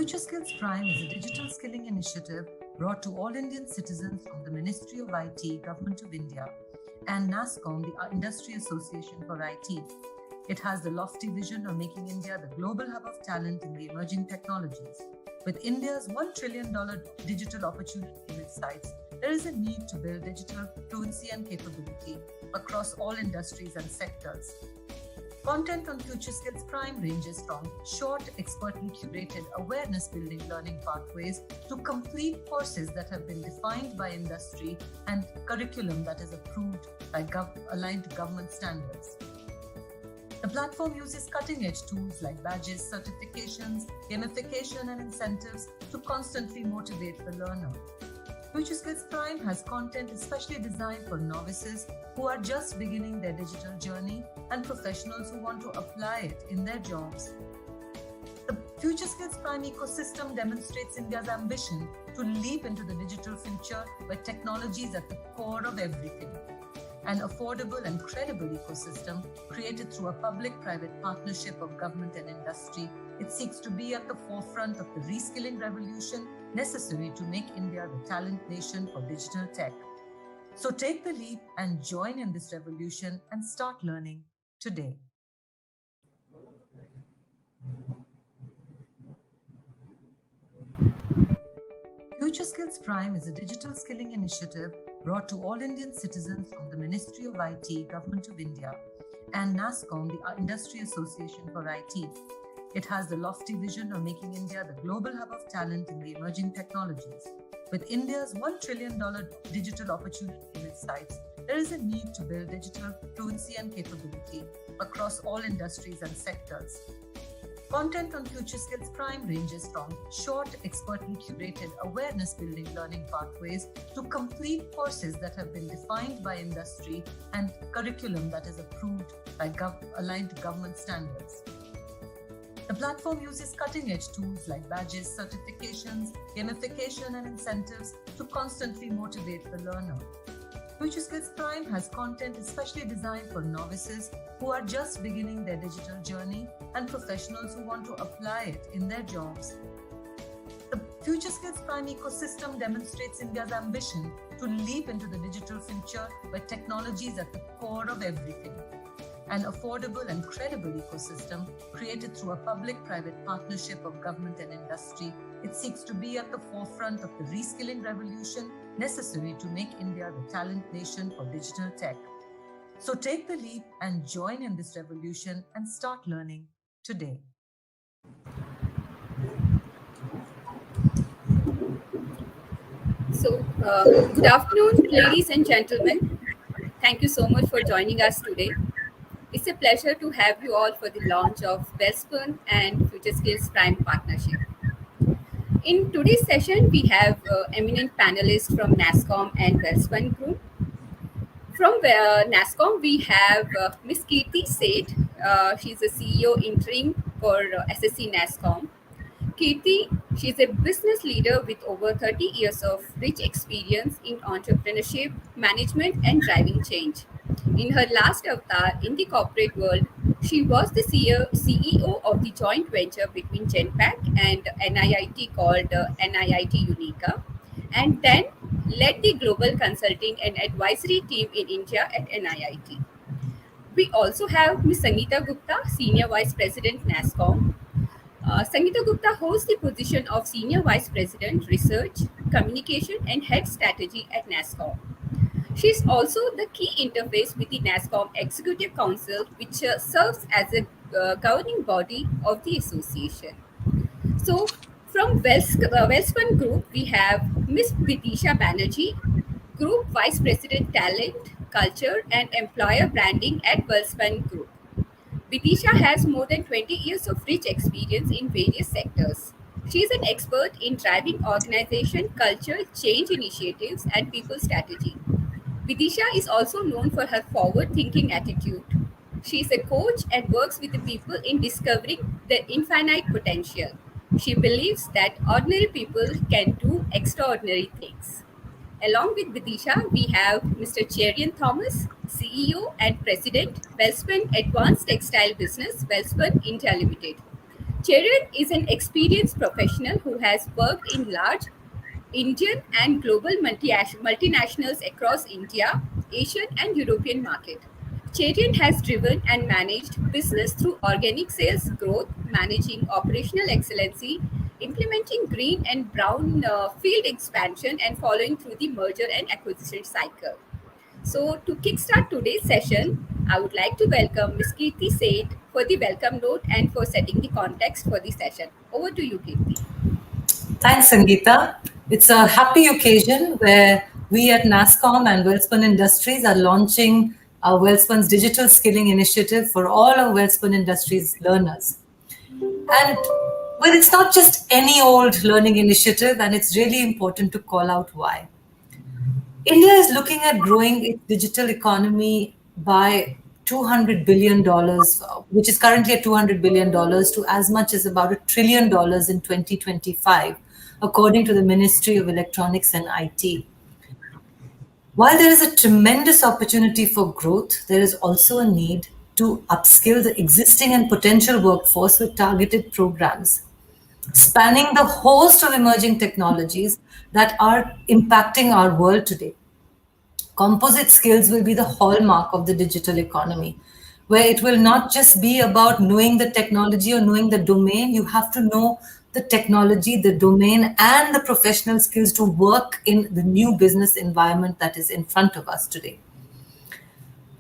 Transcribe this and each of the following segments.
Future Skills Prime is a digital skilling initiative brought to all Indian citizens from the Ministry of IT, Government of India, and NASSCOM, the Industry Association for IT. It has the lofty vision of making India the global hub of talent in the emerging technologies. With India's $1 trillion digital opportunity in its sights, there is a need to build digital fluency and capability across all industries and sectors. Content on Future Skills Prime ranges from short, expertly curated awareness-building learning pathways to complete courses that have been defined by industry and curriculum that is approved by aligned to government standards. The platform uses cutting-edge tools like badges, certifications, gamification, and incentives to constantly motivate the learner. Future Skills Prime has content especially designed for novices who are just beginning their digital journey and professionals who want to apply it in their jobs. The Future Skills Prime ecosystem demonstrates India's ambition to leap into the digital future where technology is at the core of everything. An affordable and credible ecosystem created through a public-private partnership of government and industry, it seeks to be at the forefront of the reskilling revolution necessary to make India the talent nation for digital tech. So take the leap and join in this revolution and start learning today. Future Skills Prime is a digital skilling initiative brought to all Indian citizens from the Ministry of IT, Government of India, and NASSCOM, the Industry Association for IT. It has the lofty vision of making India the global hub of talent in the emerging technologies. With India's $1 trillion digital opportunity in its sights, there is a need to build digital fluency and capability across all industries and sectors. Content on Future Skills Prime ranges from short, expertly curated awareness-building learning pathways to complete courses that have been defined by industry and curriculum that is approved by aligned to government standards. The platform uses cutting-edge tools like badges, certifications, gamification, and incentives to constantly motivate the learner. Future Skills Prime has content especially designed for novices who are just beginning their digital journey and professionals who want to apply it in their jobs. The Future Skills Prime ecosystem demonstrates India's ambition to leap into the digital future where technology is at the core of everything. An affordable and credible ecosystem created through a public-private partnership of government and industry, it seeks to be at the forefront of the reskilling revolution necessary to make India the talent nation for digital tech. So take the leap and join in this revolution and start learning today. So, good afternoon, ladies and gentlemen. Thank you so much for joining us today. It's a pleasure to have you all for the launch of Welspun and Future Skills Prime partnership. In today's session, we have eminent panelists from NASSCOM and Welspun Group. From NASSCOM, we have Ms. Kirti Seth. She's a CEO interim for SSC NASSCOM. Kirti, she's a business leader with over 30 years of rich experience in entrepreneurship, management, and driving change. In her last avatar in the corporate world, she was the CEO of the joint venture between Genpact and NIIT called NIIT Unica, and then led the global consulting and advisory team in India at NIIT. We also have Ms. Sangeeta Gupta, Senior Vice President, NASSCOM. Sangeeta Gupta holds the position of Senior Vice President, Research, Communication, and Head Strategy at NASSCOM. She is also the key interface with the NASSCOM Executive Council, which serves as a governing body of the association. So, from Welspun Group, we have Ms. Vidisha Banerjee, Group Vice President, Talent, Culture, and Employer Branding at Welspun Group. Vidisha has more than 20 years of rich experience in various sectors. She is an expert in driving organization, culture, change initiatives, and people strategy. Vidisha is also known for her forward-thinking attitude. She is a coach and works with the people in discovering their infinite potential. She believes that ordinary people can do extraordinary things. Along with Vidisha, we have Mr. Cherian Thomas, CEO and President, Welspun Advanced Textile Business, Welspun India Limited. Cherian is an experienced professional who has worked in large Indian and global multinationals across India, Asian, and European market. Cherian has driven and managed business through organic sales growth, managing operational excellency, implementing green and brown field expansion, and following through the merger and acquisition cycle. So, to kickstart today's session, I would like to welcome Ms. Kirti Seth for the welcome note and for setting the context for the session. Over to you, Kirti. Thanks, Sangeeta. It's a happy occasion where we at NASSCOM and Welspun Industries are launching our Welspun's digital skilling initiative for all of Welspun Industries learners. And well, it's not just any old learning initiative, and it's really important to call out why. India is looking at growing its digital economy by $200 billion, which is currently at $200 billion, to as much as about $1 trillion in 2025, according to the Ministry of Electronics and IT. While there is a tremendous opportunity for growth, there is also a need to upskill the existing and potential workforce with targeted programs spanning the host of emerging technologies that are impacting our world today. Composite skills will be the hallmark of the digital economy, where it will not just be about knowing the technology or knowing the domain. You have to know the technology, the domain, and the professional skills to work in the new business environment that is in front of us today.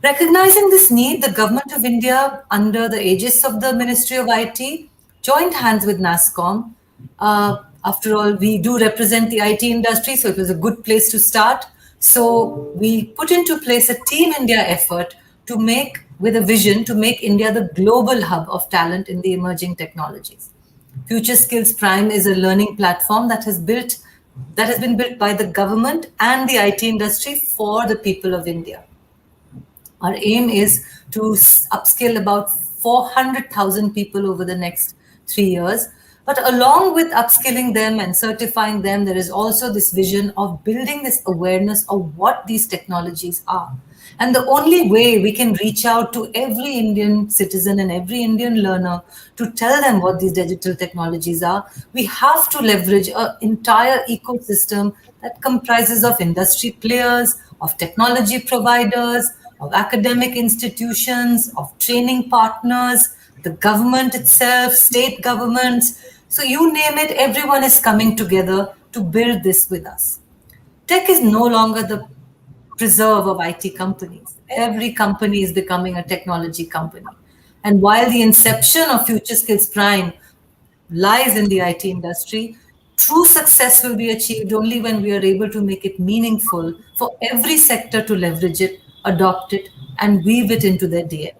Recognizing this need, the Government of India, under the aegis of the Ministry of IT, joined hands with NASSCOM. After all, we do represent the IT industry, so it was a good place to start. So we put into place a Team India effort to make, with a vision, to make India the global hub of talent in the emerging technologies. Future Skills Prime is a learning platform that has been built by the government and the IT industry for the people of India. Our aim is to upskill about 400,000 people over the next 3 years. But along with upskilling them and certifying them, there is also this vision of building this awareness of what these technologies are. And the only way we can reach out to every Indian citizen and every Indian learner to tell them what these digital technologies are, we have to leverage an entire ecosystem that comprises of industry players, of technology providers, of academic institutions, of training partners, the government itself, state governments. So you name it, everyone is coming together to build this with us. Tech is no longer the preserve of IT companies. Every company is becoming a technology company. And while the inception of Future Skills Prime lies in the IT industry, true success will be achieved only when we are able to make it meaningful for every sector to leverage it, adopt it, and weave it into their DNA.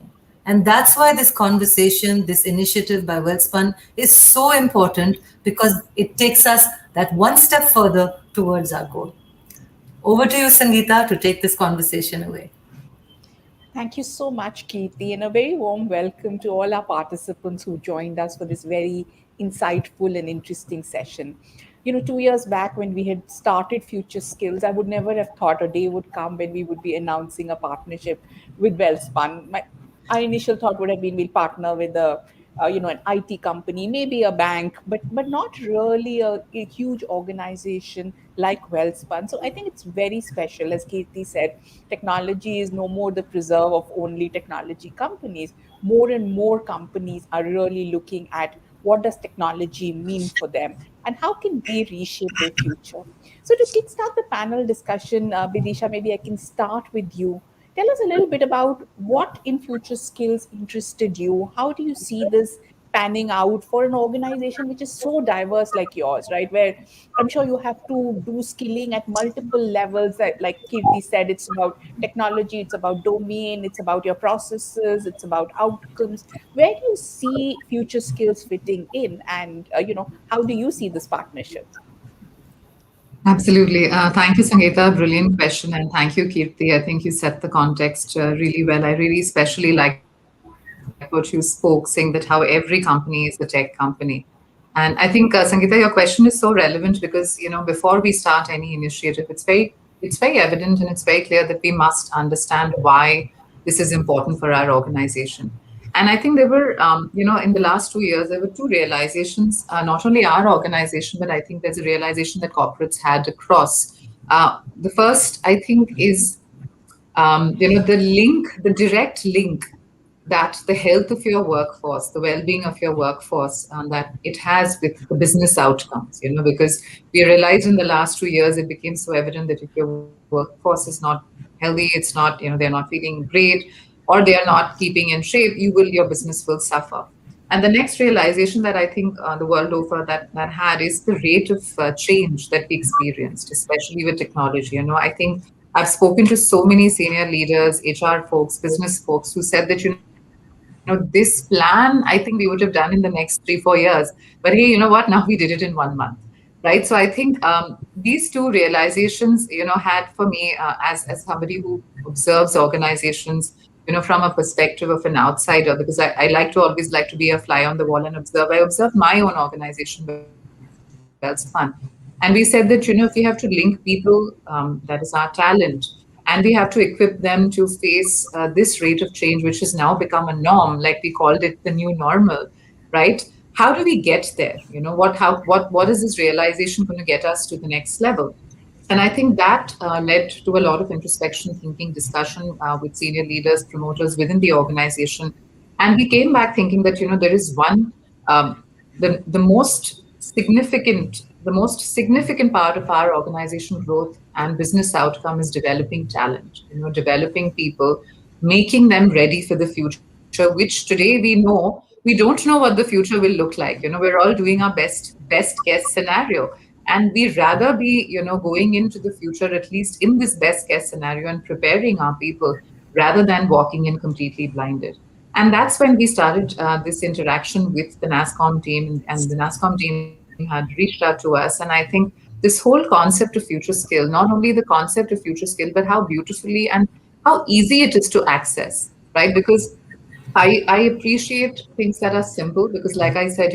And that's why this conversation, this initiative by Welspun is so important, because it takes us that one step further towards our goal. Over to you, Sangeeta, to take this conversation away. Thank you so much, Kirti, and a very warm welcome to all our participants who joined us for this very insightful and interesting session. 2 years back when we had started Future Skills, I would never have thought a day would come when we would be announcing a partnership with Welspun. Our initial thought would have been we'll partner with an IT company, maybe a bank, but not really a huge organization like Welspun. So I think it's very special. As Kirti said, technology is no more the preserve of only technology companies. More and more companies are really looking at what does technology mean for them and how can we reshape their future. So to kickstart the panel discussion, Bidisha, maybe I can start with you. Tell us a little bit about what in Future Skills interested you. How do you see this panning out for an organization which is so diverse like yours, right? Where I'm sure you have to do skilling at multiple levels. That, like Kirti said, it's about technology, it's about domain, it's about your processes, it's about outcomes. Where do you see Future Skills fitting in? And, how do you see this partnership? Absolutely. Thank you, Sangeeta. Brilliant question. And thank you, Kirti. I think you set the context really well. I really especially like what you spoke, saying that how every company is a tech company. And I think, Sangeeta, your question is so relevant because, before we start any initiative, it's very evident and it's very clear that we must understand why this is important for our organization. And I think there were, in the last 2 years, there were two realizations, not only our organization, but I think there's a realization that corporates had across. The first, I think, is the direct link that the health of your workforce, the well-being of your workforce, that it has with the business outcomes. Because we realized in the last 2 years, it became so evident that if your workforce is not healthy, it's not, they're not feeling great, or they are not keeping in shape, your business will suffer. And the next realization that I think the world over that had is the rate of change that we experienced, especially with technology. I think I've spoken to so many senior leaders, HR folks, business folks who said that, this plan, I think we would have done in the next 3-4 years. But hey, you know what? Now we did it in 1 month. Right. So I think these two realizations, had for me as somebody who observes organizations, from a perspective of an outsider, because I like to always like to be a fly on the wall and observe. I observed my own organization, Welspun, and we said that, if we have to link people, that is our talent, and we have to equip them to face this rate of change, which has now become a norm, like we called it the new normal, right? How do we get there? What is this realization going to get us to the next level? And I think that led to a lot of introspection, thinking, discussion with senior leaders, promoters within the organization. And we came back thinking that, there is one, the most significant part of our organization growth and business outcome is developing talent, developing people, making them ready for the future, which today we don't know what the future will look like. We're all doing our best guess scenario. And we rather be, going into the future, at least in this best case scenario, and preparing our people rather than walking in completely blinded. And that's when we started this interaction with the NASSCOM team, and the NASSCOM team had reached out to us. And I think this whole concept of future skill, not only the concept of future skill, but how beautifully and how easy it is to access, right? Because I appreciate things that are simple, because, like I said,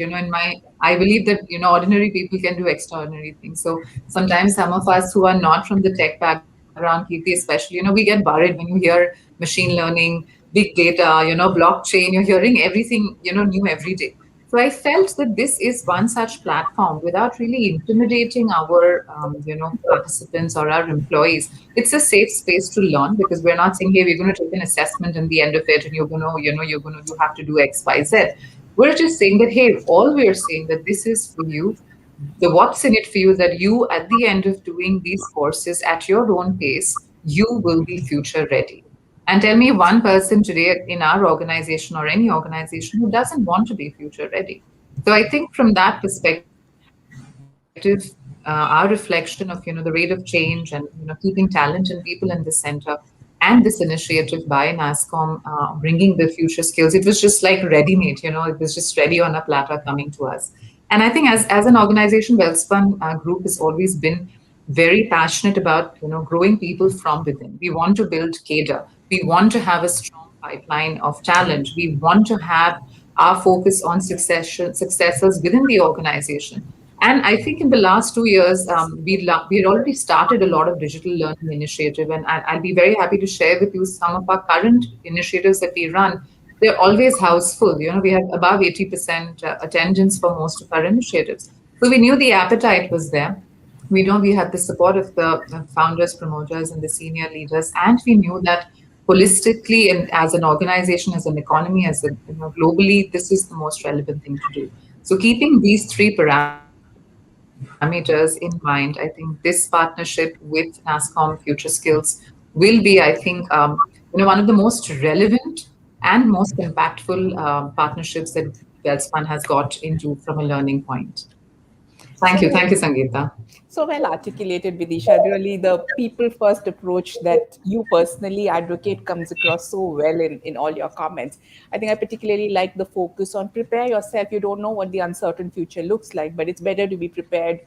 I believe that, ordinary people can do extraordinary things. So sometimes some of us who are not from the tech background, Kirti, especially, we get worried when you hear machine learning, big data, blockchain, you're hearing everything, new every day. So I felt that this is one such platform without really intimidating our, participants or our employees. It's a safe space to learn, because we're not saying, hey, we're going to take an assessment in the end of it, and you have to do X, Y, Z. We're just saying that, hey, all we're saying that this is for you. The what's in it for you, that you, at the end of doing these courses at your own pace, you will be future ready. And tell me one person today in our organization or any organization who doesn't want to be future ready. So I think from that perspective, our reflection of, the rate of change, and, keeping talent and people in the center, and this initiative by NASSCOM, bringing the future skills, it was just like ready-made, it was just ready on a platter coming to us. And I think as an organization, Welspun Group has always been very passionate about, growing people from within. We want to build cadre. We want to have a strong pipeline of talent. We want to have our focus on successors within the organization. And I think in the last 2 years, we had already started a lot of digital learning initiative, and I'll be very happy to share with you some of our current initiatives that we run. They're always house full. We have above 80% attendance for most of our initiatives. So we knew the appetite was there. We know we had the support of the founders, promoters, and the senior leaders, and we knew that holistically, and as an organization, as an economy, globally, this is the most relevant thing to do. So keeping these three parameters in mind, I think this partnership with NASSCOM Future Skills will be, I think, one of the most relevant and most impactful partnerships that Welspun has got into from a learning point. Thank you, So, Sangeeta. so well articulated, Vidisha. Really, the people first approach that you personally advocate comes across so well in all your comments. I think I particularly like the focus on prepare yourself. You don't know what the uncertain future looks like, but it's better to be prepared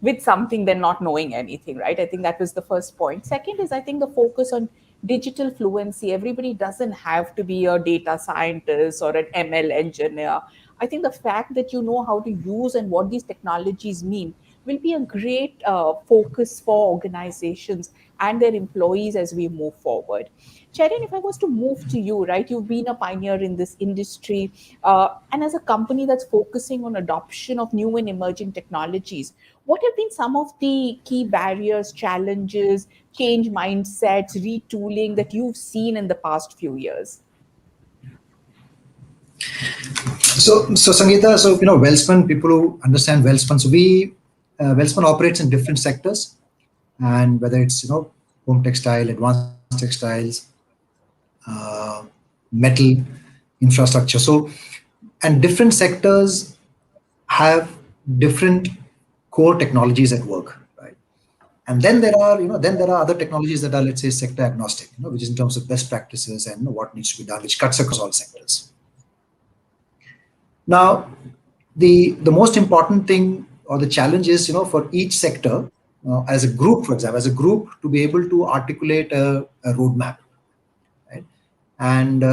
with something than not knowing anything, right? I think that was the first point. Second is, I think, the focus on digital fluency. Everybody doesn't have to be a data scientist or an ML engineer. I think the fact that you know how to use and what these technologies mean will be a great focus for organizations and their employees as we move forward. Cherin, if I was to move to you, right, you've been a pioneer in this industry, and as a company that's focusing on adoption of new and emerging technologies, what have been some of the key barriers, challenges, change mindsets, retooling that you've seen in the past few years? So Sangeeta, Welspun, people who understand Welspun, Welspun operates in different sectors, and whether it's home textile, advanced textiles, metal, infrastructure. And different sectors have different core technologies at work, right? And then there are other technologies that are, let's say, sector agnostic, which is in terms of best practices and what needs to be done, which cuts across all sectors. Now, the most important thing or the challenge is, for each sector, as a group, for example, as a group, to be able to articulate a roadmap, right? And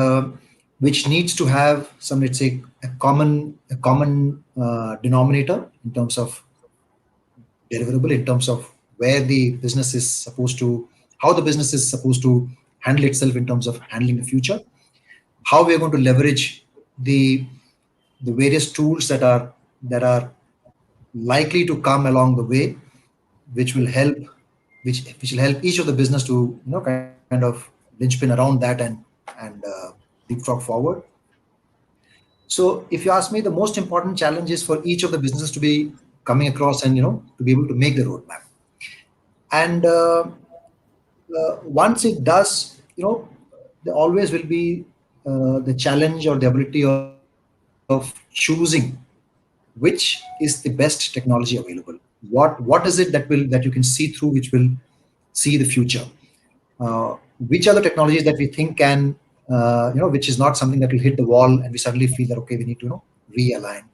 which needs to have some, let's say, a common denominator in terms of deliverable, in terms of where the business is supposed to, how the business is supposed to handle itself in terms of handling the future, how we are going to leverage the various tools that are likely to come along the way, which will help each of the business to kind of linchpin around that and leapfrog forward. So if you ask me, the most important challenge is for each of the businesses to be coming across and to be able to make the roadmap. And once it does, there always will be the challenge or the ability of choosing which is the best technology available. What is it that you can see through, which will see the future? Which are the technologies that we think can, which is not something that will hit the wall and we suddenly feel that, okay, we need to realign.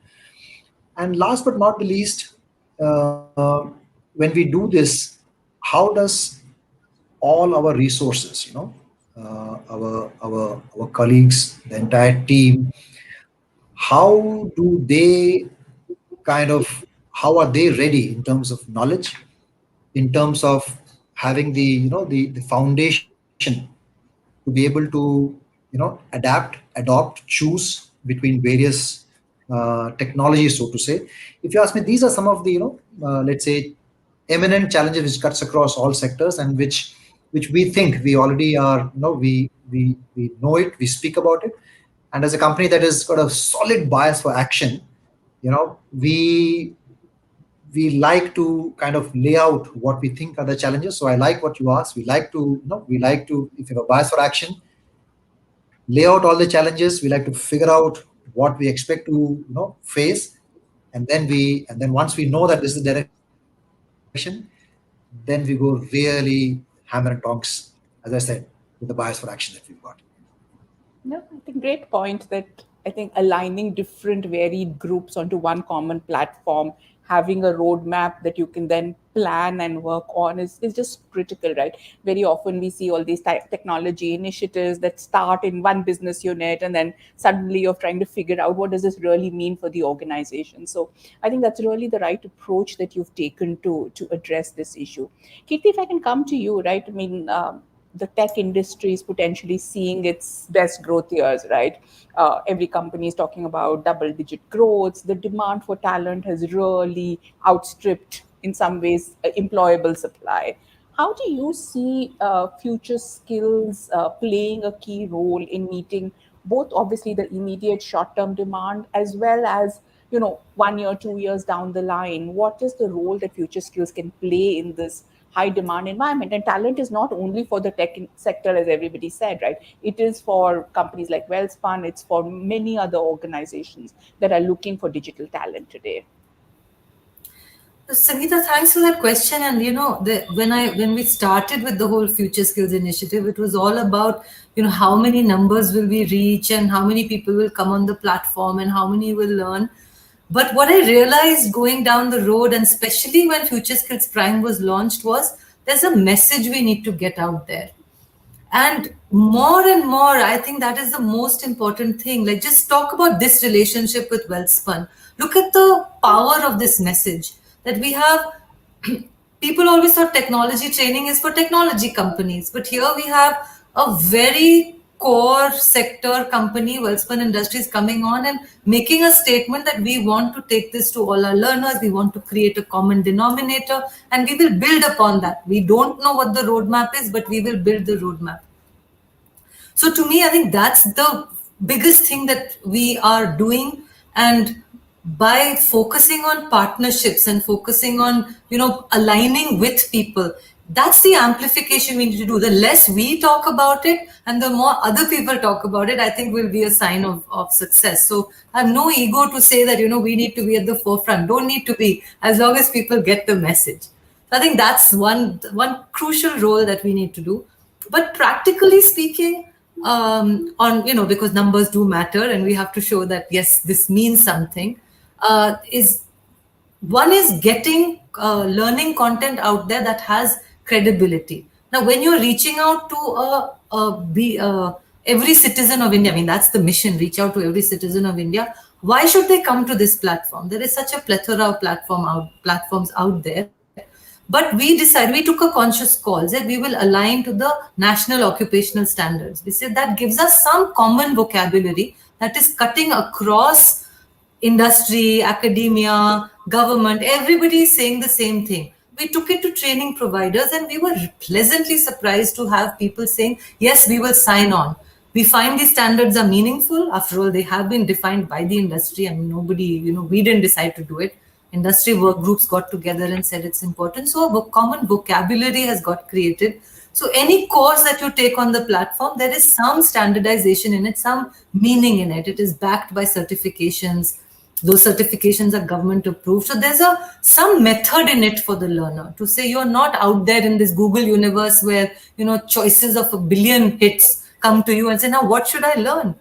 And last but not the least, when we do this, how does all our resources, our colleagues, the entire team, how do they how are they ready in terms of knowledge, in terms of having the foundation to be able to adapt, adopt, choose between various technologies, so to say. If you ask me, these are some of the let's say eminent challenges which cuts across all sectors, and which we think we already are, we know it, we speak about it. And as a company that has got a solid bias for action, we like to kind of lay out what we think are the challenges. So I like what you asked. We like to, if you have a bias for action, lay out all the challenges. We like to figure out what we expect to, face. And then once we know that this is the direction, then we go really hammer and tongs, as I said, with the bias for action that we've got. No, I think great point that I think aligning different varied groups onto one common platform, having a roadmap that you can then plan and work on is just critical, right? Very often we see all these technology initiatives that start in one business unit, and then suddenly you're trying to figure out what does this really mean for the organization. So I think that's really the right approach that you've taken to address this issue. Kirti, if I can come to you, right? I mean, the tech industry is potentially seeing its best growth years, right? Every company is talking about double-digit growth. The demand for talent has really outstripped, in some ways, employable supply. How do you see future skills playing a key role in meeting both, obviously, the immediate short-term demand as well as 1 year, 2 years down the line? What is the role that future skills can play in this high demand environment? And talent is not only for the tech sector, as everybody said, right? It is for companies like Welspun. It's for many other organizations that are looking for digital talent today. Sangeeta, thanks for that question. And when we started with the whole Future Skills initiative, it was all about how many numbers will we reach and how many people will come on the platform and how many will learn. But what I realized going down the road, and especially when Future Skills Prime was launched, was there's a message we need to get out there. And more, I think that is the most important thing. Like, just talk about this relationship with Welspun. Look at the power of this message. that we have people always thought technology training is for technology companies, but here we have a very core sector company, Welspun Industries, coming on and making a statement that we want to take this to all our learners. We want to create a common denominator, and we will build upon that. We don't know what the roadmap is, but we will build the roadmap. So to me, I think that's the biggest thing that we are doing. And by focusing on partnerships and focusing on, aligning with people, that's the amplification we need to do. The less we talk about it and the more other people talk about it, I think will be a sign of success. So I have no ego to say that, we need to be at the forefront. Don't need to be, as long as people get the message. So I think that's one crucial role that we need to do. But practically speaking, because numbers do matter and we have to show that, yes, this means something, is getting learning content out there that has credibility. Now, when you're reaching out to every citizen of India, I mean, that's the mission, reach out to every citizen of India. Why should they come to this platform? There is such a plethora of platforms out there. But we took a conscious call that we will align to the national occupational standards. We said that gives us some common vocabulary that is cutting across industry, academia, government. Everybody is saying the same thing. We took it to training providers and we were pleasantly surprised to have people saying, yes, we will sign on. We find these standards are meaningful. After all, they have been defined by the industry. I mean, we didn't decide to do it. Industry work groups got together and said it's important. So a common vocabulary has got created. So any course that you take on the platform, there is some standardization in it, some meaning in it. It is backed by certifications. Those certifications are government approved. So there's some method in it for the learner to say you're not out there in this Google universe where, choices of a billion hits come to you and say, now what should I learn?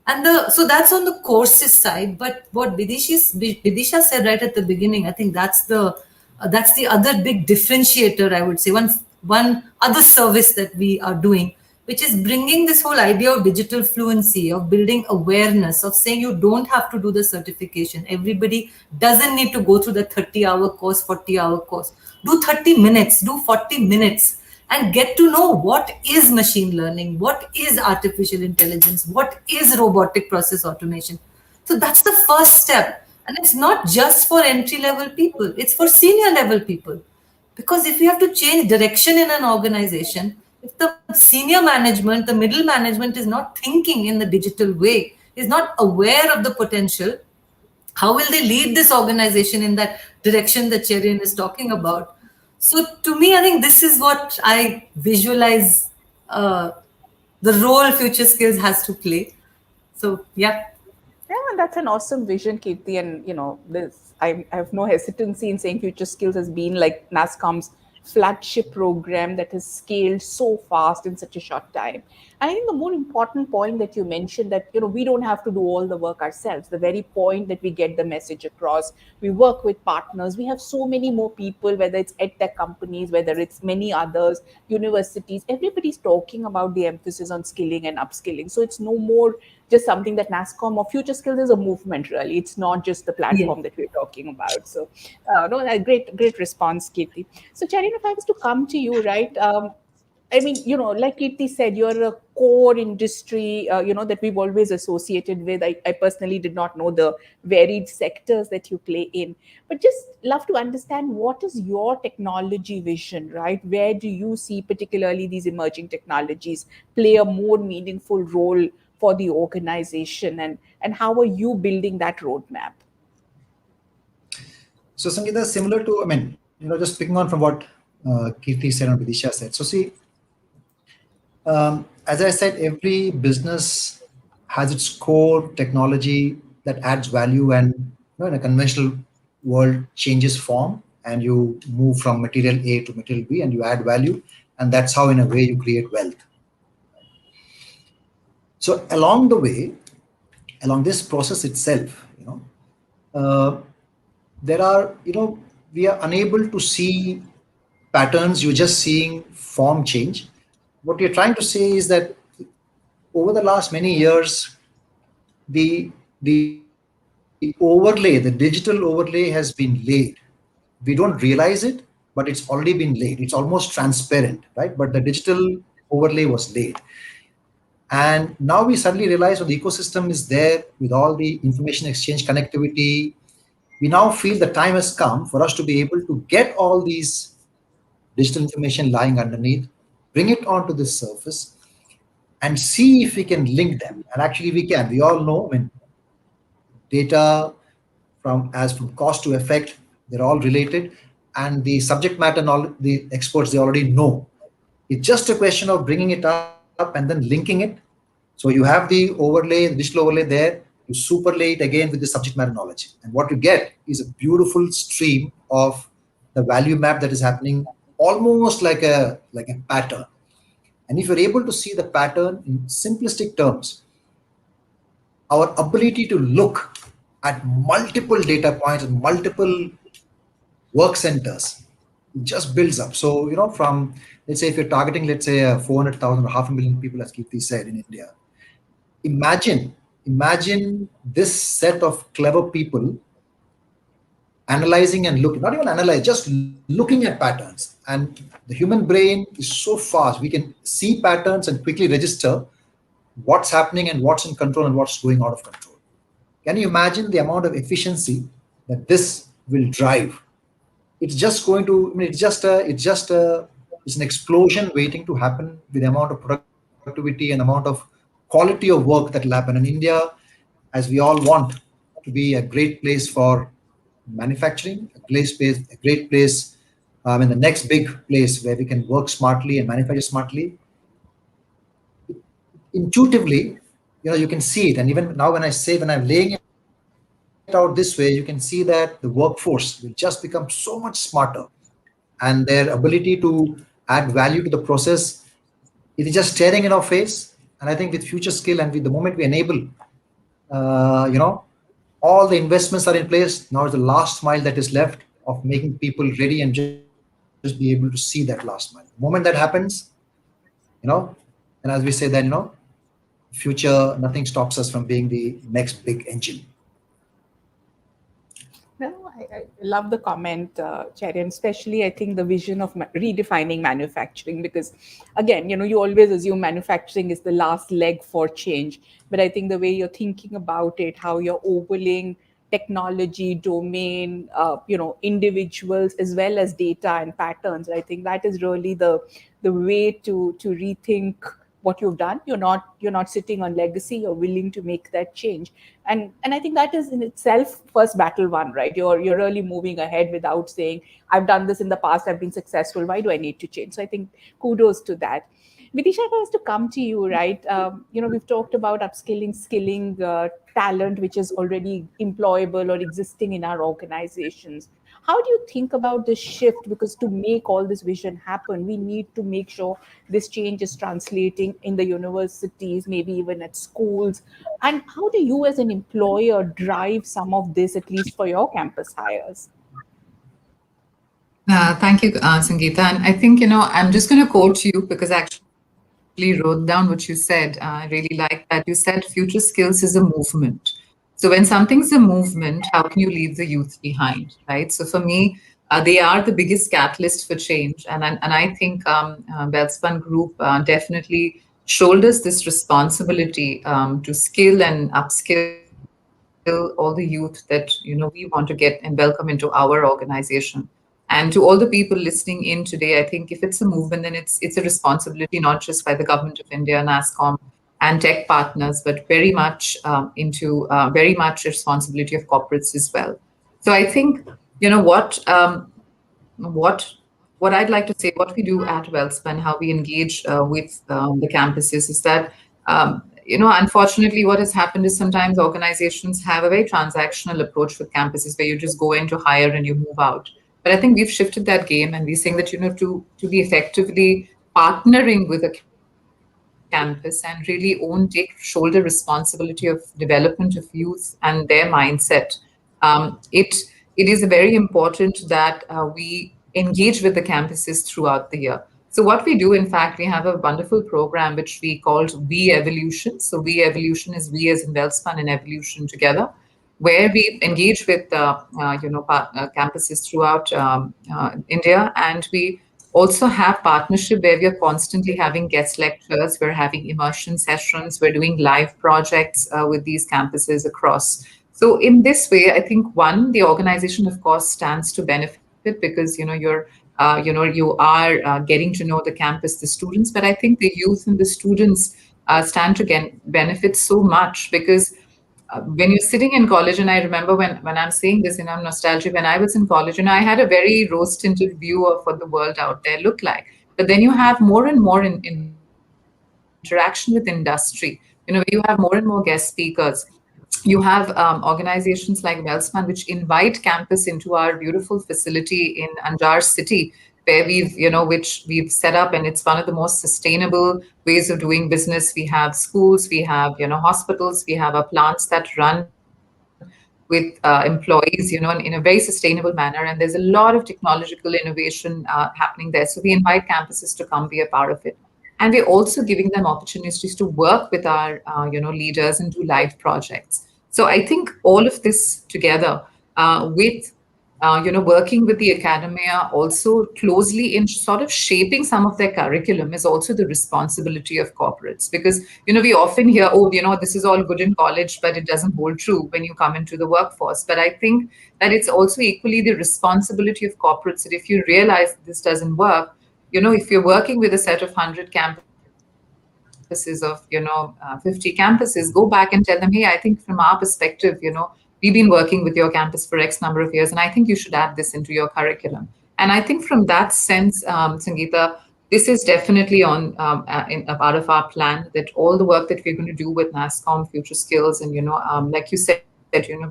And so that's on the courses side. But what Vidisha said right at the beginning, I think that's the other big differentiator, I would say. One other service that we are doing, which is bringing this whole idea of digital fluency, of building awareness, of saying you don't have to do the certification. Everybody doesn't need to go through the 30-hour course, 40-hour course. Do 30 minutes, do 40 minutes. And get to know what is machine learning, what is artificial intelligence, what is robotic process automation. So that's the first step. And it's not just for entry-level people, it's for senior-level people. Because if you have to change direction in an organization, if the senior management, the middle management is not thinking in the digital way, is not aware of the potential, how will they lead this organization in that direction that Cherian is talking about? So to me, I think this is what I visualize the role Future Skills has to play. So, yeah. Yeah, that's an awesome vision, Kirti. And, I have no hesitancy in saying Future Skills has been like NASSCOM's flagship program that has scaled so fast in such a short time. And I think the more important point that you mentioned, that we don't have to do all the work ourselves. The very point that we get the message across, we work with partners. We have so many more people, whether it's edtech companies, whether it's many others, universities. Everybody's talking about the emphasis on skilling and upskilling. So it's no more just something that NASSCOM or Future Skills is a movement, really. It's not just the platform that we're talking about. So, a great response, Kirti. So, Charin, if I was to come to you, right? I mean, like Kirti said, you're a core industry, that we've always associated with. I personally did not know the varied sectors that you play in, but just love to understand what is your technology vision, right? Where do you see particularly these emerging technologies play a more meaningful role for the organization, and how are you building that roadmap? So Sangeeta, similar to, just picking on from what Kirti said and Vidisha said. So see, as I said, every business has its core technology that adds value, and in a conventional world changes form, and you move from material A to material B and you add value, and that's how in a way you create wealth. So along the way, along this process itself, there are, we are unable to see patterns. You're just seeing form change. What you're trying to say is that over the last many years, the overlay, the digital overlay has been laid, We don't realize it, but it's already been laid. It's almost transparent, right? But the digital overlay was laid. And now we suddenly realize when the ecosystem is there with all the information exchange connectivity, we now feel the time has come for us to be able to get all these digital information lying underneath, bring it onto the surface, and see if we can link them. And actually, we can. We all know, I mean, data from cost to effect, they're all related, and the subject matter knowledge, the experts, they already know. It's just a question of bringing it up and then linking it. So you have the overlay, the digital overlay there, you superlay it again with the subject matter knowledge. And what you get is a beautiful stream of the value map that is happening almost like a pattern. And if you're able to see the pattern in simplistic terms, our ability to look at multiple data points and multiple work centers just builds up. So, from, let's say, if you're targeting, let's say, 400,000 or 500,000 people, as Kirti said, in India, imagine this set of clever people analyzing and looking, not even analyze, just looking at patterns. And the human brain is so fast, we can see patterns and quickly register what's happening and what's in control and what's going out of control. Can you imagine the amount of efficiency that this will drive? It's just going to, I mean, it's an explosion waiting to happen with the amount of productivity and amount of quality of work that will happen. And India, as we all want to be a great place for manufacturing, a great place, the next big place where we can work smartly and manufacture smartly. Intuitively, you can see it. And even now, when I'm laying it out this way, you can see that the workforce will just become so much smarter, and their ability to add value to the process, it is just staring in our face. And I think with future skill and with the moment we enable, all the investments are in place. Now it's the last mile that is left of making people ready and just be able to see that last mile. The moment that happens, and as we say that, future, nothing stops us from being the next big engine. No, I love the comment, Cherry, and especially I think the vision of redefining manufacturing, because again, you always assume manufacturing is the last leg for change. But I think the way you're thinking about it, how you're overlaying technology, domain, individuals, as well as data and patterns, I think that is really the way to rethink what you've done. You're not sitting on legacy. You're willing to make that change, and I think that is in itself first battle won, right? You're really moving ahead without saying, I've done this in the past, I've been successful, why do I need to change? So I think kudos to that. Vidisha, if I was to come to you, right? We've talked about upskilling, skilling talent, which is already employable or existing in our organizations. How do you think about this shift? Because to make all this vision happen, we need to make sure this change is translating in the universities, maybe even at schools. And how do you, as an employer, drive some of this, at least for your campus hires? Thank you, Sangeeta. And I think, I'm just going to quote you because I actually wrote down what you said. I really like that. You said future skills is a movement. So when something's a movement, how can you leave the youth behind, right? So for me, they are the biggest catalyst for change. And I think Welspun Group definitely shoulders this responsibility to skill and upskill all the youth that, we want to get and welcome into our organization. And to all the people listening in today, I think if it's a movement, then it's a responsibility not just by the government of India, NASSCOM, and tech partners, but very much responsibility of corporates as well. So I think what I'd like to say, what we do at Welspun, how we engage with the campuses is that unfortunately, what has happened is sometimes organizations have a very transactional approach with campuses where you just go in to hire and you move out. But I think we've shifted that game, and we're saying that to be effectively partnering with a campus and really take shoulder responsibility of development of youth and their mindset. It is very important that we engage with the campuses throughout the year. So what we do, in fact, we have a wonderful program which we called We Evolution. So We Evolution is we as in Welspun and evolution together. where we engage with campuses throughout India, and we also have partnership where we are constantly having guest lectures, we're having immersion sessions, we're doing live projects with these campuses across. So in this way, I think one, the organization of course stands to benefit because you are getting to know the campus, the students, but I think the youth and the students stand to benefit so much because when you're sitting in college, and I remember when I'm saying this and I'm nostalgic, when I was in college, and I had a very rose tinted view of what the world out there looked like. But then you have more and more interaction with industry, where you have more and more guest speakers. You have organizations like Welspun, which invite campus into our beautiful facility in Anjar city, where which we've set up, and it's one of the most sustainable ways of doing business. We have schools, we have hospitals, we have our plants that run with employees, in a very sustainable manner. And there's a lot of technological innovation happening there. So we invite campuses to come be a part of it. And we're also giving them opportunities to work with our leaders and do live projects. So I think all of this together with working with the academia also closely in sort of shaping some of their curriculum is also the responsibility of corporates. Because, we often hear, oh, this is all good in college, but it doesn't hold true when you come into the workforce. But I think that it's also equally the responsibility of corporates that if you realize this doesn't work, if you're working with a set of 100 campuses of 50 campuses, go back and tell them, hey, I think from our perspective, we've been working with your campus for X number of years, and I think you should add this into your curriculum. And I think from that sense, Sangeeta, this is definitely on in a part of our plan, that all the work that we're going to do with NASSCOM Future Skills, and like you said,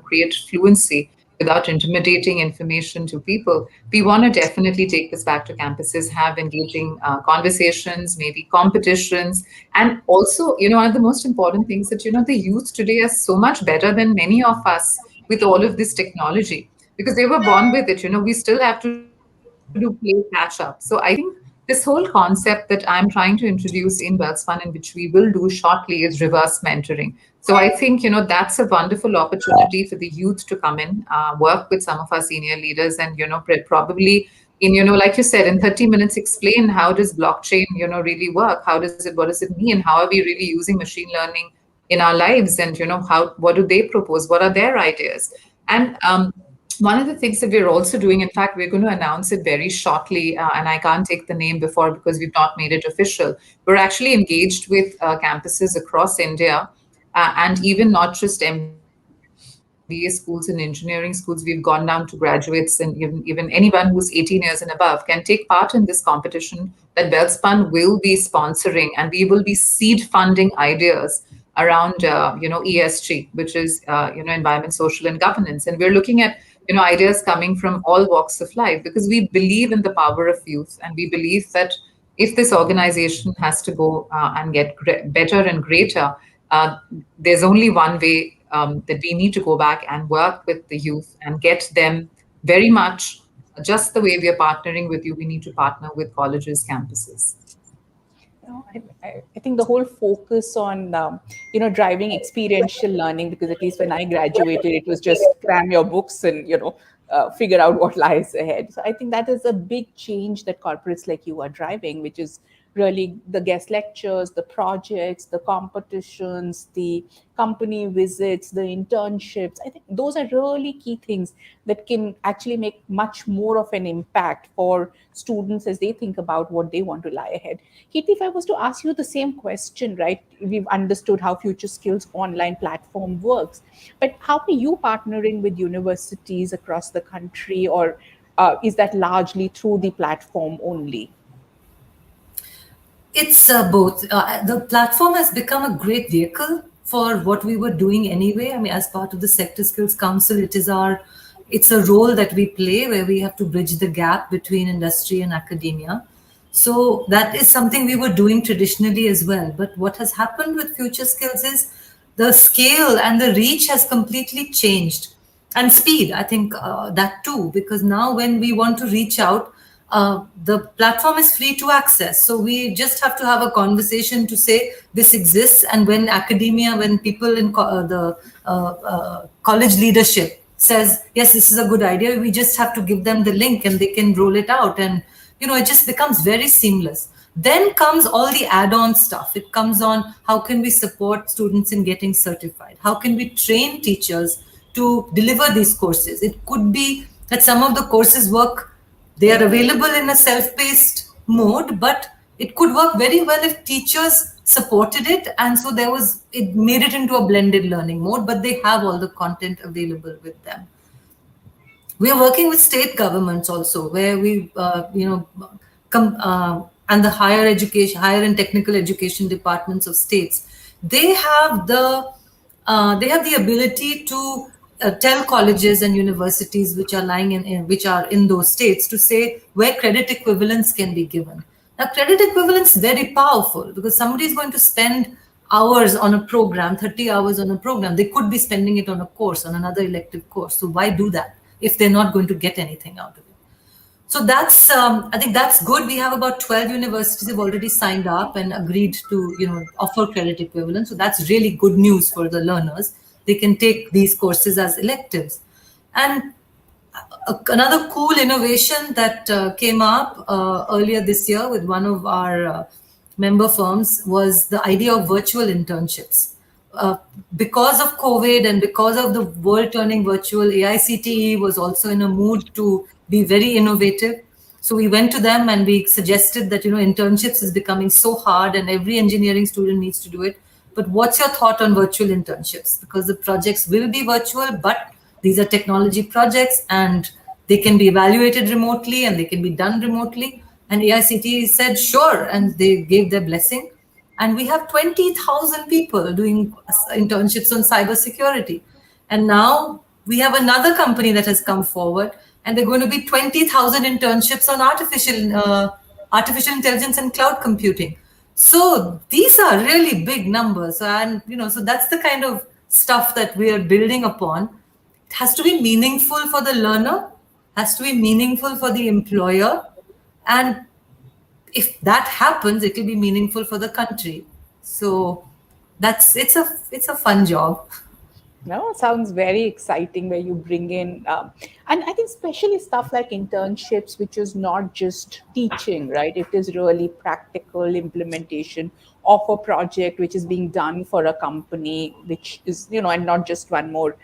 create fluency without intimidating information to people. We want to definitely take this back to campuses, have engaging conversations, maybe competitions, and also, one of the most important things that the youth today are so much better than many of us with all of this technology, because they were born with it. We still have to do play catch up. So I think this whole concept that I'm trying to introduce in Welspun, and which we will do shortly, is reverse mentoring. So I think, that's a wonderful opportunity for the youth to come in, work with some of our senior leaders, and, probably in, like you said, in 30 minutes, explain how does blockchain, really work? What does it mean? How are we really using machine learning in our lives? And, what do they propose? What are their ideas? And one of the things that we're also doing, in fact, we're going to announce it very shortly, and I can't take the name before because we've not made it official. We're actually engaged with campuses across India, and even not just MBA schools and engineering schools. We've gone down to graduates, and even anyone who's 18 years and above can take part in this competition that Welspun will be sponsoring, and we will be seed funding ideas around ESG, which is environment, social, and governance. And we're looking at ideas coming from all walks of life, because we believe in the power of youth, and we believe that if this organization has to go and get better and greater, there's only one way, that we need to go back and work with the youth and get them very much just the way we are partnering with you. We need to partner with colleges, campuses. I think the whole focus on driving experiential learning, because at least when I graduated, it was just cram your books and figure out what lies ahead. So I think that is a big change that corporates like you are driving, which is really the guest lectures, the projects, the competitions, the company visits, the internships. I think those are really key things that can actually make much more of an impact for students as they think about what they want to lie ahead. Kirti, if I was to ask you the same question, right? We've understood how Future Skills online platform works, but how are you partnering with universities across the country, or is that largely through the platform only? It's both. The platform has become a great vehicle for what we were doing anyway. I mean, as part of the Sector Skills Council, it's a role that we play where we have to bridge the gap between industry and academia. So that is something we were doing traditionally as well. But what has happened with Future Skills is the scale and the reach has completely changed. And speed, I think that too, because now when we want to reach out, the platform is free to access. So we just have to have a conversation to say this exists. And when academia, when people in the college leadership says, yes, this is a good idea, we just have to give them the link and they can roll it out. And, it just becomes very seamless. Then comes all the add-on stuff. It comes on how can we support students in getting certified? How can we train teachers to deliver these courses? It could be that some of the courses they are available in a self-paced mode, but it could work very well if teachers supported it. And so it made it into a blended learning mode, but they have all the content available with them. We are working with state governments also, where we, and the higher and technical education departments of states. They have the ability to tell colleges and universities which are in those states to say where credit equivalence can be given. Now, credit equivalence is very powerful because somebody is going to spend hours on a program, 30 hours on a program. They could be spending it on a course, on another elective course. So why do that if they're not going to get anything out of it? So that's, I think that's good. We have about 12 universities have already signed up and agreed to, offer credit equivalence. So that's really good news for the learners. They can take these courses as electives. And another cool innovation that came up earlier this year with one of our member firms was the idea of virtual internships. Because of COVID and because of the world turning virtual, AICTE was also in a mood to be very innovative. So we went to them and we suggested that, internships is becoming so hard and every engineering student needs to do it. But what's your thought on virtual internships? Because the projects will be virtual, but these are technology projects and they can be evaluated remotely and they can be done remotely. And AICTE said, sure, and they gave their blessing. And we have 20,000 people doing internships on cybersecurity. And now we have another company that has come forward, and they're going to be 20,000 internships on artificial intelligence and cloud computing. So these are really big numbers. And, so that's the kind of stuff that we are building upon. It has to be meaningful for the learner, has to be meaningful for the employer. And if that happens, it will be meaningful for the country. So it's a fun job. No, sounds very exciting where you bring in, and I think especially stuff like internships, which is not just teaching, right? It is really practical implementation of a project which is being done for a company, which is, and not just one more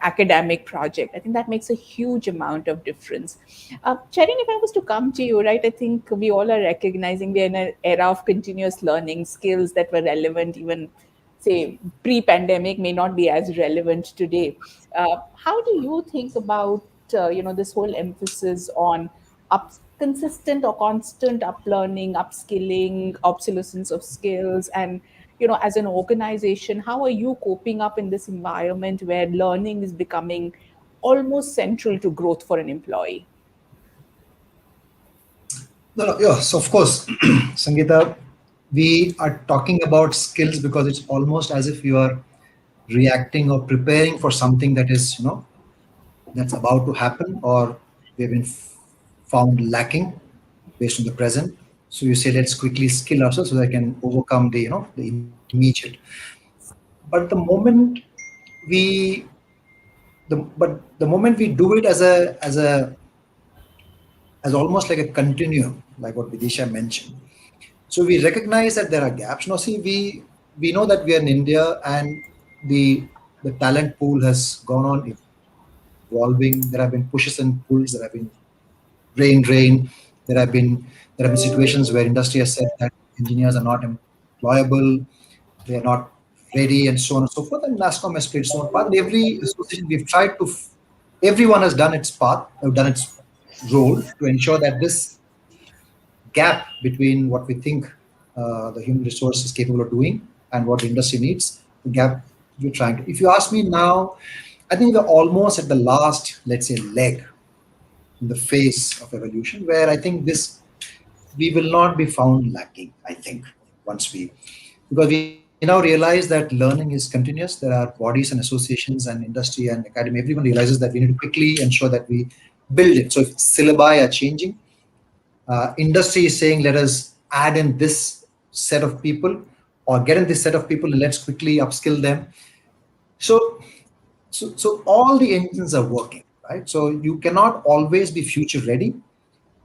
academic project. I think that makes a huge amount of difference. Charin, if I was to come to you, right, I think we all are recognizing we're in an era of continuous learning. Skills that were relevant even, say, pre-pandemic may not be as relevant today. How do you think about, this whole emphasis on consistent or constant uplearning, upskilling, obsolescence of skills, and as an organization, how are you coping up in this environment where learning is becoming almost central to growth for an employee? No, yes, of course, Sangeeta, we are talking about skills because it's almost as if you are reacting or preparing for something that is, that's about to happen or we've been found lacking based on the present. So you say, let's quickly skill ourselves so that I can overcome the immediate. But the moment we do it as almost like a continuum, like what Vidisha mentioned. So we recognize that there are gaps. Now, see, we know that we are in India and the talent pool has gone on evolving. There have been pushes and pulls. There have been rain. There have been situations where industry has said that engineers are not employable, they are not ready, and so on and so forth. And NASSCOM has played its own part. And every association we've tried everyone has done its part, done its role to ensure that this gap between what we think the human resource is capable of doing and what the industry needs, the gap we're trying to. If you ask me now, I think we're almost at the last, let's say, leg in the phase of evolution, where I think we will not be found lacking, I think, because we now realize that learning is continuous. There are bodies and associations and industry and academy. Everyone realizes that we need to quickly ensure that we build it. So if syllabi are changing, industry is saying, let us add in this set of people or get in this set of people and let's quickly upskill them. So, so all the engines are working, right? So you cannot always be future ready,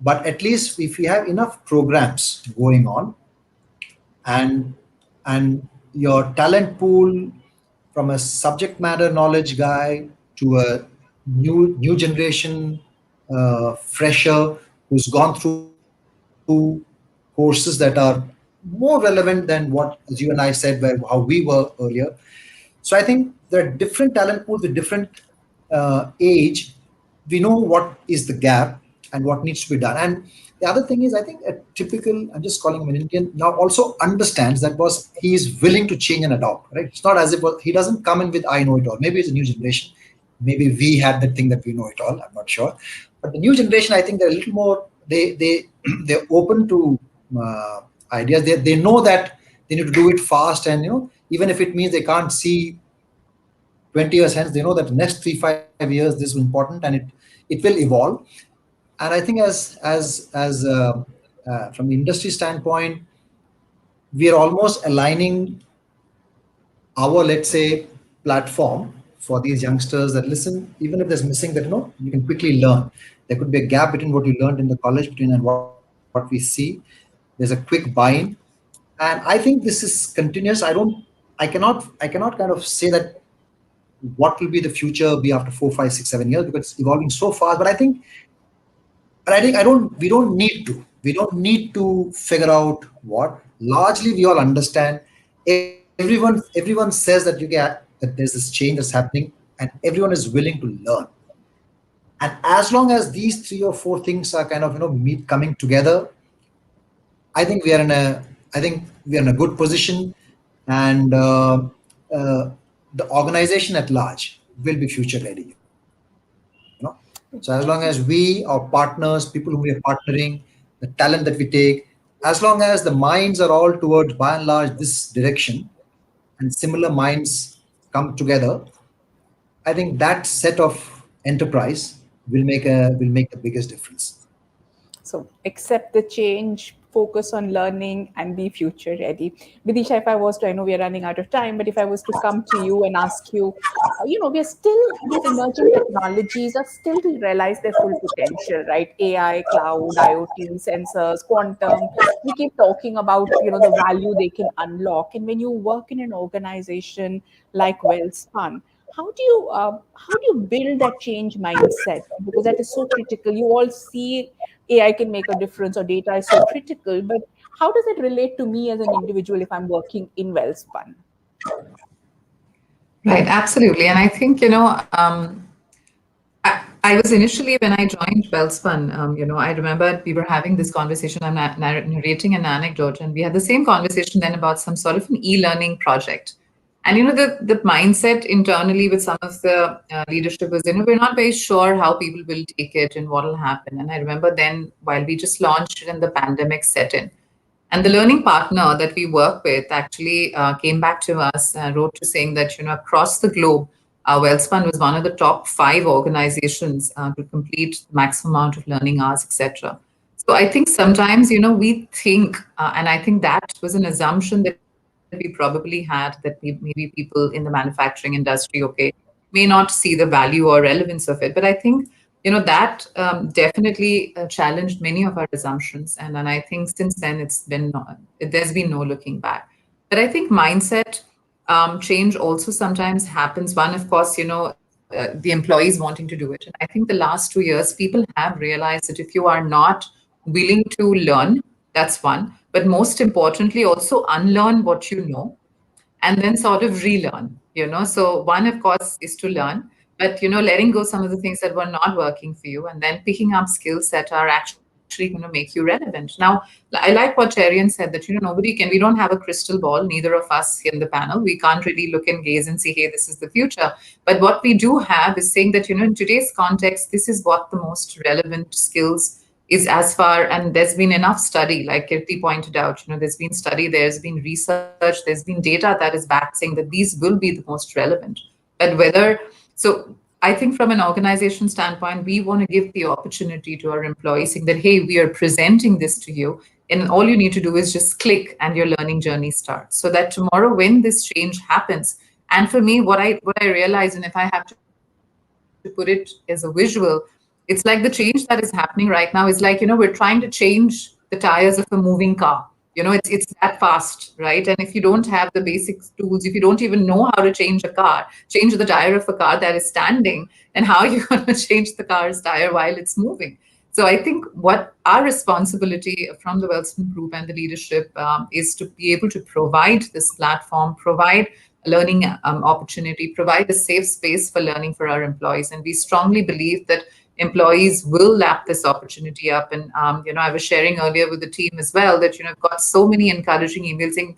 but at least if we have enough programs going on, and your talent pool, from a subject matter knowledge guy to a new generation fresher who's gone through courses that are more relevant than what, as you and I said, where how we were earlier. So I think there are different talent pools with different age. We know what is the gap and what needs to be done. And the other thing is, I think a typical, I'm just calling him an Indian, now also understands that was he is willing to change and adopt. Right? It's not as if he doesn't come in with I know it all. Maybe it's a new generation. Maybe we had that thing that we know it all. I'm not sure. But the new generation, I think they're a little more. They're open to ideas. They know that they need to do it fast, and even if it means they can't see 20 years hence, they know that the next 3-5 years this is important, and it will evolve. And I think as from the industry standpoint, we are almost aligning our, let's say, platform for these youngsters that listen, even if there's missing that, you can quickly learn. There could be a gap between what you learned in the college between and what we see. There's a quick buy-in, and I think this is continuous. I cannot kind of say that what will be the future be after 4, 5, 6, 7 years, because it's evolving so fast. But I don't. We don't need to. We don't need to figure out what. Largely, we all understand. Everyone says that that there's this change that's happening, and everyone is willing to learn. And as long as these 3 or 4 things are kind of meet coming together, I think we are in a. I think we are in a good position, and the organization at large will be future ready. So as long as we, our partners, people whom we are partnering, the talent that we take, as long as the minds are all towards, by and large, this direction, and similar minds come together, I think that set of enterprise will make the biggest difference. So accept the change, focus on learning, and be future ready. Vidisha, if I was to, I know we are running out of time, but if I was to come to you and ask you, we are still, these emerging technologies are still to realize their full potential, right? AI, cloud, IoT, sensors, quantum. We keep talking about, the value they can unlock. And when you work in an organization like Welspun, how do you build that change mindset? Because that is so critical. You all see AI can make a difference or data is so critical, but how does it relate to me as an individual if I'm working in Welspun? Right, absolutely. And I think, I was initially, when I joined Welspun, I remember we were having this conversation. I'm narrating an anecdote, and we had the same conversation then about some sort of an e-learning project. And the mindset internally with some of the leadership was, we're not very sure how people will take it and what will happen. And I remember then, while we just launched it and the pandemic set in, and the learning partner that we work with actually came back to us, wrote to saying that, across the globe, Welspun was one of the top 5 organizations to complete the maximum amount of learning hours, etc. So I think sometimes, we think, and I think that was an assumption that we probably had, that maybe people in the manufacturing industry, may not see the value or relevance of it. But I think, that definitely challenged many of our assumptions. And I think since then, there's been no looking back. But I think mindset change also sometimes happens. One, of course, the employees wanting to do it. And I think the last 2 years, people have realized that if you are not willing to learn, that's one. But most importantly, also unlearn what you know and then sort of relearn. So one, of course, is to learn, but, letting go some of the things that were not working for you and then picking up skills that are actually going to make you relevant. Now, I like what Cherian said, that, we don't have a crystal ball, neither of us here in the panel. We can't really look and gaze and say, hey, this is the future. But what we do have is saying that, in today's context, this is what the most relevant skills is as far, and there's been enough study, like Kirti pointed out, there's been study, there's been research, there's been data that is back saying that these will be the most relevant. But so I think from an organization standpoint, we want to give the opportunity to our employees saying that, hey, we are presenting this to you. And all you need to do is just click and your learning journey starts. So that tomorrow when this change happens, and for me, what I realize, and if I have to put it as a visual, it's like the change that is happening right now is like, we're trying to change the tires of a moving car. It's that fast, right? And if you don't have the basic tools, if you don't even know how to change the tire of a car that is standing, and how you're going to change the car's tire while it's moving. So I think what our responsibility from the Welspun Group and the leadership is to be able to provide this platform, provide a learning opportunity, provide a safe space for learning for our employees. And we strongly believe that employees will lap this opportunity up. And, I was sharing earlier with the team as well that, I've got so many encouraging emails saying,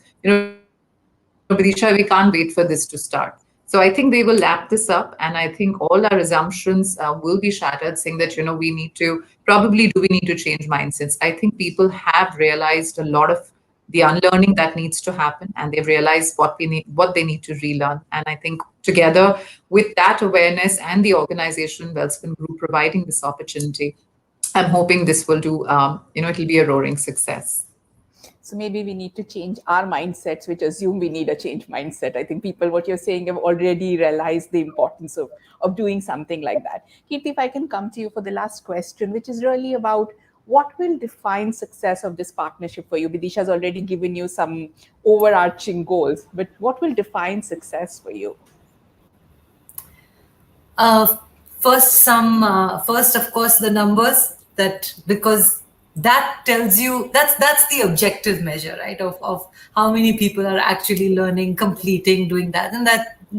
Vidisha, we can't wait for this to start. So I think they will lap this up. And I think all our assumptions will be shattered, saying that, we need to change mindsets. I think people have realized a lot of the unlearning that needs to happen, and they've realized what they need to relearn. And I think together with that awareness and the organization Welspun Group providing this opportunity, I'm hoping this will do, it'll be a roaring success. So maybe we need to change our mindsets, which assume we need a change mindset. I think people, what you're saying, have already realized the importance of doing something like that. Kirti, if I can come to you for the last question, which is really about what will define success of this partnership for you? Vidisha has already given you some overarching goals, but what will define success for you? First, of course, the numbers, because that tells you that's the objective measure, right? Of how many people are actually learning, completing, doing that, and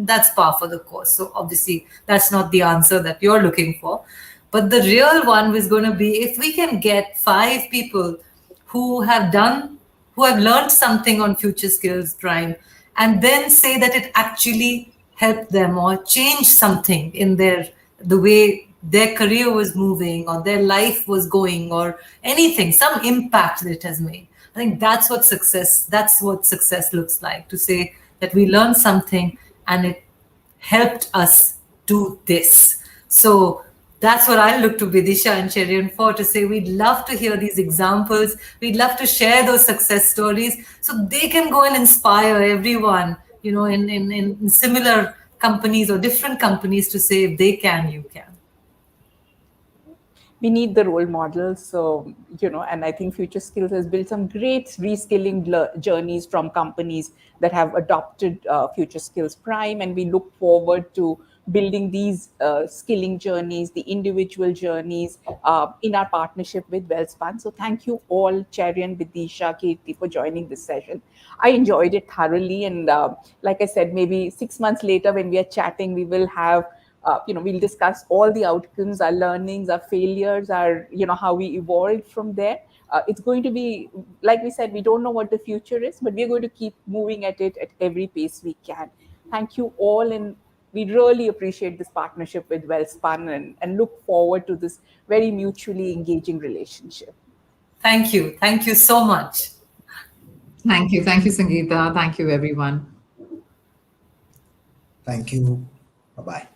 that's par for the course. So obviously, that's not the answer that you're looking for. But the real one is going to be if we can get 5 people who have learned something on Future Skills Prime, and then say that it actually helped them or changed something in the way their career was moving or their life was going or anything, some impact that it has made. I think that's what success looks like, to say that we learned something and it helped us do this. So that's what I look to Vidisha and Cherian for, to say we'd love to hear these examples. We'd love to share those success stories so they can go and inspire everyone, in similar companies or different companies, to say if they can, you can. We need the role models. So, and I think Future Skills has built some great reskilling journeys from companies that have adopted Future Skills Prime. And we look forward to building these skilling journeys, the individual journeys in our partnership with Welspun. So thank you all, Cherian, Vidisha, Kirti, for joining this session. I enjoyed it thoroughly. And like I said, maybe 6 months later when we are chatting, we will have we'll discuss all the outcomes, our learnings, our failures, our, how we evolved from there. It's going to be, like we said, we don't know what the future is, but we're going to keep moving at it at every pace we can. Thank you all. And we really appreciate this partnership with Welspun and look forward to this very mutually engaging relationship. Thank you. Thank you so much. Thank you. Thank you, Sangeeta. Thank you, everyone. Thank you. Bye-bye.